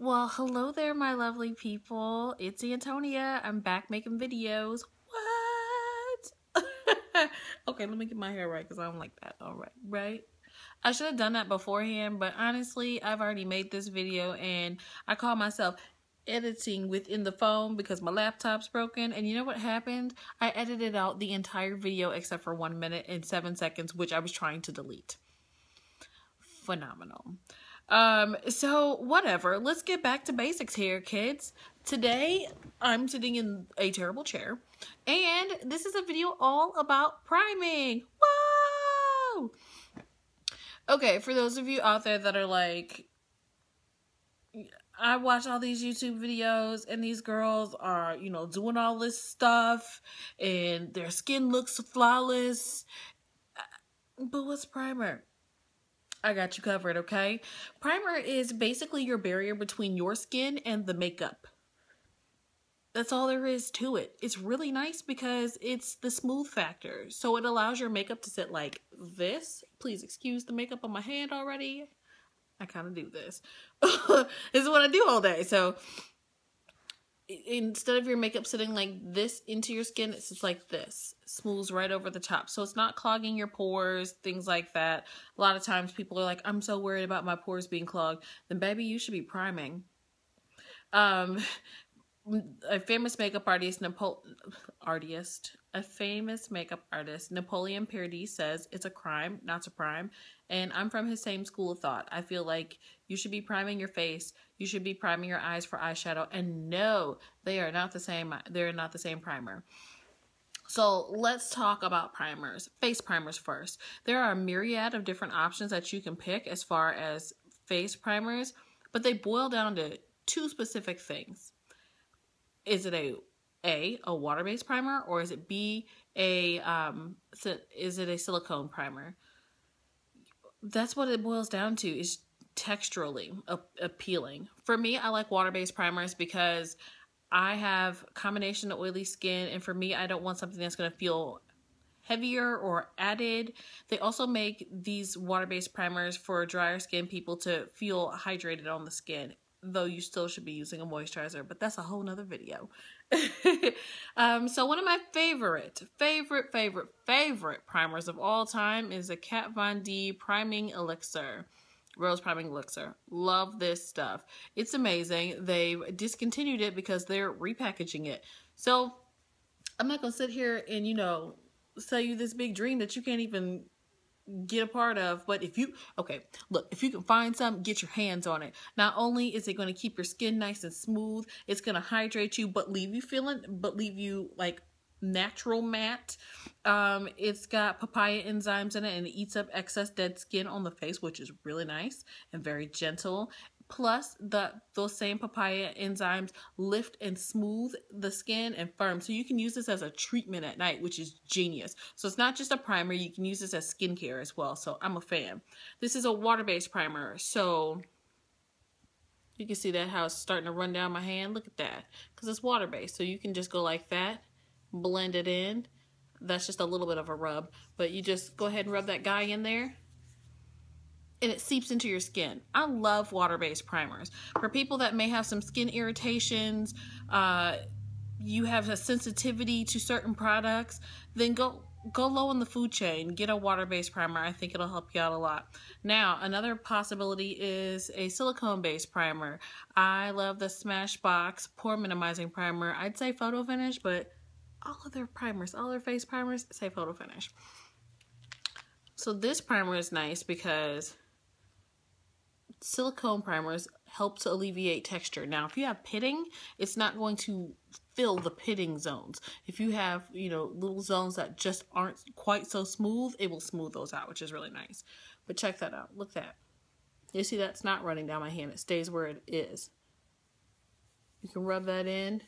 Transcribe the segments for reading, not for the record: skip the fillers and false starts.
Well, hello there, my lovely people. It's Antonia. I'm back making videos. What? Okay, let me get my hair right because I don't like that. All right? I should have done that beforehand, but honestly, I've already made this video and I call myself editing within the phone because my laptop's broken. And you know what happened? I edited out the entire video except for 1 minute and 7 seconds, which I was trying to delete. Phenomenal. So whatever, let's get back to basics here, kids. Today, I'm sitting in a terrible chair, and this is a video all about priming. Whoa! Okay, for those of you out there that are like, I watch all these YouTube videos, and these girls are, doing all this stuff, and their skin looks flawless, but what's primer? I got you covered, okay? Primer is basically your barrier between your skin and the makeup. That's all there is to it. It's really nice because it's the smooth factor. So it allows your makeup to sit like this. Please excuse the makeup on my hand already. I kind of do this. This is what I do all day. So instead of your makeup sitting like this into your skin, it's just like this. Smooths right over the top. So it's not clogging your pores, things like that. A lot of times people are like, I'm so worried about my pores being clogged. Then baby, you should be priming. A famous makeup artist, Napoleon Paradis says it's a crime not to prime. And I'm from his same school of thought. I feel like you should be priming your face. You should be priming your eyes for eyeshadow. And no, they are not the same. They're not the same primer. So let's talk about primers. Face primers first. There are a myriad of different options that you can pick as far as face primers, but they boil down to two specific things. Is it a water-based primer, or is it B, is it a silicone primer? That's what it boils down to, is texturally appealing. For me, I like water-based primers because I have combination of oily skin, and for me, I don't want something that's going to feel heavier or added. They also make these water-based primers for drier skin people to feel hydrated on the skin, though you still should be using a moisturizer, but that's a whole nother video. So one of my favorite primers of all time is a Kat Von D Priming Elixir. Rose Priming Elixir. Love this stuff. It's amazing. They've discontinued it because they're repackaging it. So I'm not going to sit here and, sell you this big dream that you can't even get a part of. But if you can find some, get your hands on it. Not only is it going to keep your skin nice and smooth, it's going to hydrate you, but leave you like natural matte. It's got papaya enzymes in it, and it eats up excess dead skin on the face, which is really nice and very gentle. Plus, those same papaya enzymes lift and smooth the skin and firm. So you can use this as a treatment at night, which is genius. So it's not just a primer. You can use this as skincare as well. So I'm a fan. This is a water-based primer. So you can see that how it's starting to run down my hand. Look at that. Because it's water-based. So you can just go like that. Blend it in. That's just a little bit of a rub. But you just go ahead and rub that guy in there, and it seeps into your skin. I love water-based primers. For people that may have some skin irritations, you have a sensitivity to certain products, then go low on the food chain. Get a water-based primer. I think it'll help you out a lot. Now, another possibility is a silicone-based primer. I love the Smashbox Pore Minimizing Primer. I'd say Photo Finish, but all of their primers, all their face primers, say Photo Finish. So this primer is nice because silicone primers help to alleviate texture. Now, if you have pitting, it's not going to fill the pitting zones. If you have, little zones that just aren't quite so smooth, it will smooth those out, which is really nice. But check that out. Look at that. You see that's not running down my hand. It stays where it is. You can rub that in,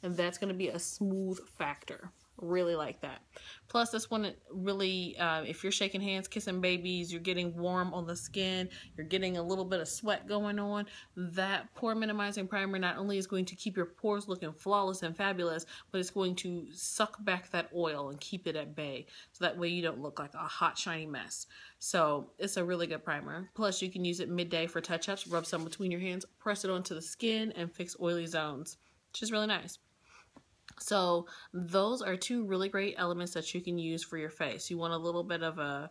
and that's going to be a smooth factor. Really like that. Plus, this one really, if you're shaking hands, kissing babies, you're getting warm on the skin, you're getting a little bit of sweat going on, that pore minimizing primer not only is going to keep your pores looking flawless and fabulous, but it's going to suck back that oil and keep it at bay. So that way you don't look like a hot, shiny mess. So it's a really good primer. Plus, you can use it midday for touch-ups, rub some between your hands, press it onto the skin, and fix oily zones, which is really nice. So those are two really great elements that you can use for your face. You want a little bit of a,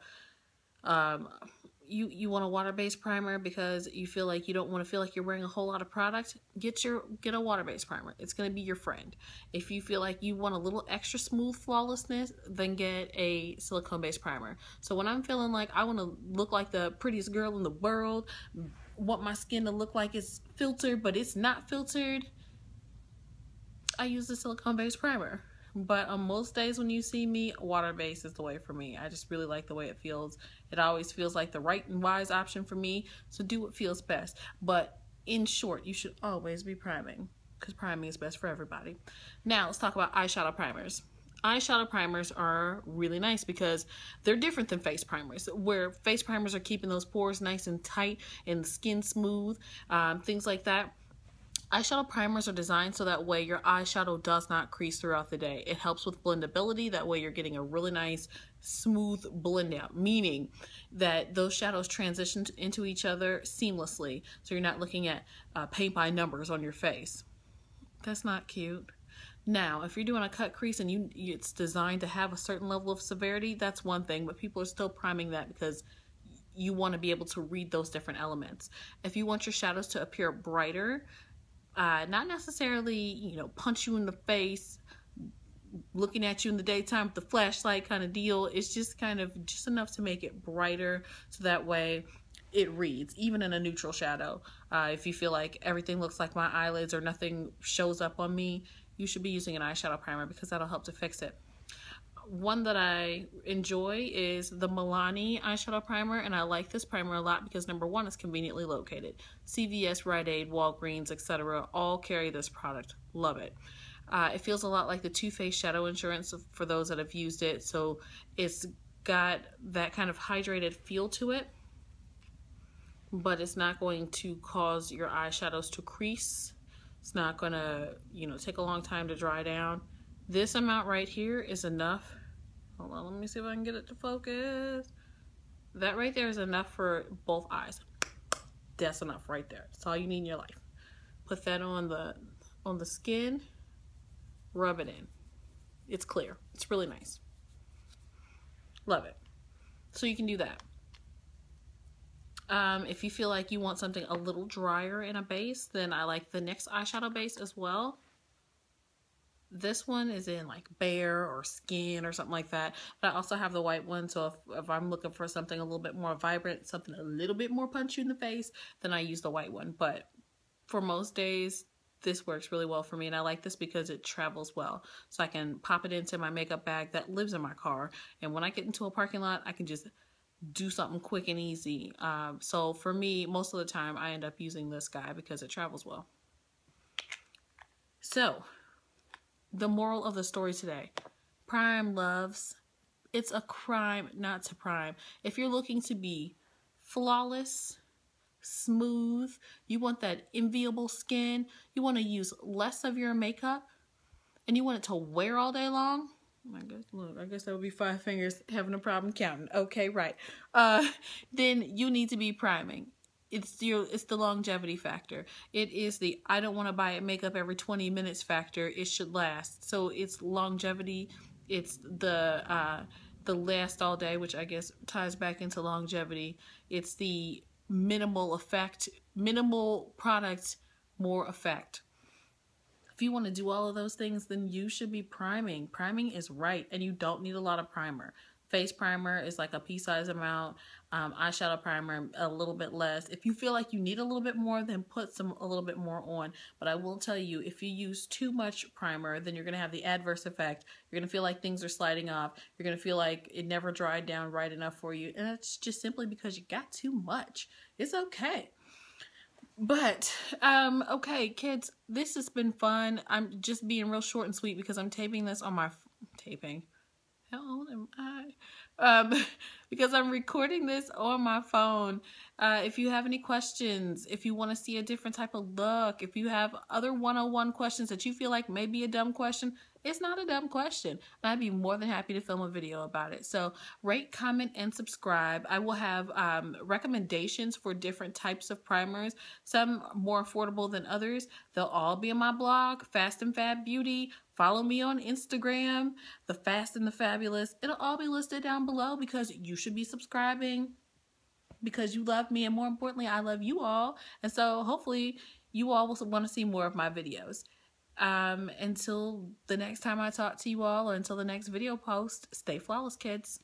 you want a water-based primer because you feel like you don't want to feel like you're wearing a whole lot of product. Get a water-based primer. It's going to be your friend. If you feel like you want a little extra smooth flawlessness, then get a silicone-based primer. So when I'm feeling like I want to look like the prettiest girl in the world, want my skin to look like it's filtered, but it's not filtered, I use the silicone-based primer. But on most days when you see me, water-based is the way for me. I just really like the way it feels. It always feels like the right and wise option for me, so do what feels best. But in short, you should always be priming, because priming is best for everybody. Now, let's talk about eyeshadow primers. Eyeshadow primers are really nice because they're different than face primers, where face primers are keeping those pores nice and tight and the skin smooth, things like that. Eyeshadow primers are designed so that way your eyeshadow does not crease throughout the day. It helps with blendability. That way you're getting a really nice, smooth blend out, meaning that those shadows transition into each other seamlessly. So you're not looking at paint by numbers on your face. That's not cute. Now, if you're doing a cut crease and it's designed to have a certain level of severity, that's one thing, but people are still priming that because you want to be able to read those different elements. If you want your shadows to appear brighter, not necessarily, punch you in the face, looking at you in the daytime with the flashlight kind of deal. It's just just enough to make it brighter so that way it reads, even in a neutral shadow. If you feel like everything looks like my eyelids or nothing shows up on me, you should be using an eyeshadow primer because that'll help to fix it. One that I enjoy is the Milani eyeshadow primer, and I like this primer a lot because number one, it's conveniently located. CVS, Rite Aid, Walgreens, etc. all carry this product. Love it. It feels a lot like the Too Faced Shadow Insurance for those that have used it. So it's got that kind of hydrated feel to it, but it's not going to cause your eyeshadows to crease. It's not going to, take a long time to dry down. This amount right here is enough. Hold on, let me see if I can get it to focus. That right there is enough for both eyes. That's enough right there. That's all you need in your life. Put that on the skin, rub it in. It's clear. It's really nice. Love it. So you can do that. If you feel like you want something a little drier in a base, then I like the NYX eyeshadow base as well. This one is in like Bare or Skin or something like that. But I also have the white one, so if I'm looking for something a little bit more vibrant, something a little bit more punchy in the face, then I use the white one. But for most days, this works really well for me, and I like this because it travels well. So I can pop it into my makeup bag that lives in my car, and when I get into a parking lot, I can just do something quick and easy. So for me, most of the time, I end up using this guy because it travels well. So the moral of the story today: prime, loves. It's a crime not to prime. If you're looking to be flawless, smooth, you want that enviable skin, you want to use less of your makeup, and you want it to wear all day long, I guess that would be 5 fingers having a problem counting. Okay, right. Then you need to be priming. It's the longevity factor. It is the I don't want to buy makeup every 20 minutes factor. It should last. So it's longevity. It's the last all day, which I guess ties back into longevity. It's the minimal effect, minimal product, more effect. If you want to do all of those things, then you should be priming. Priming is right, and you don't need a lot of primer. Face primer is like a pea-size amount. Eyeshadow primer, a little bit less. If you feel like you need a little bit more, then put a little bit more on. But I will tell you, if you use too much primer, then you're going to have the adverse effect. You're going to feel like things are sliding off. You're going to feel like it never dried down right enough for you. And it's just simply because you got too much. It's okay. But, okay, kids, this has been fun. I'm just being real short and sweet because I'm taping this on my taping. How old am I? Because I'm recording this on my phone. If you have any questions, if you want to see a different type of look, if you have other one-on-one questions that you feel like may be a dumb question, it's not a dumb question. I'd be more than happy to film a video about it. So rate, comment, and subscribe. I will have recommendations for different types of primers, some more affordable than others. They'll all be on my blog, Fast and Fab Beauty. Follow me on Instagram, TheFast&TheFabulous. It'll all be listed down below because you should be subscribing because you love me, and more importantly, I love you all. And so hopefully you all will want to see more of my videos. Until the next time I talk to you all, or until the next video post, stay flawless, kids.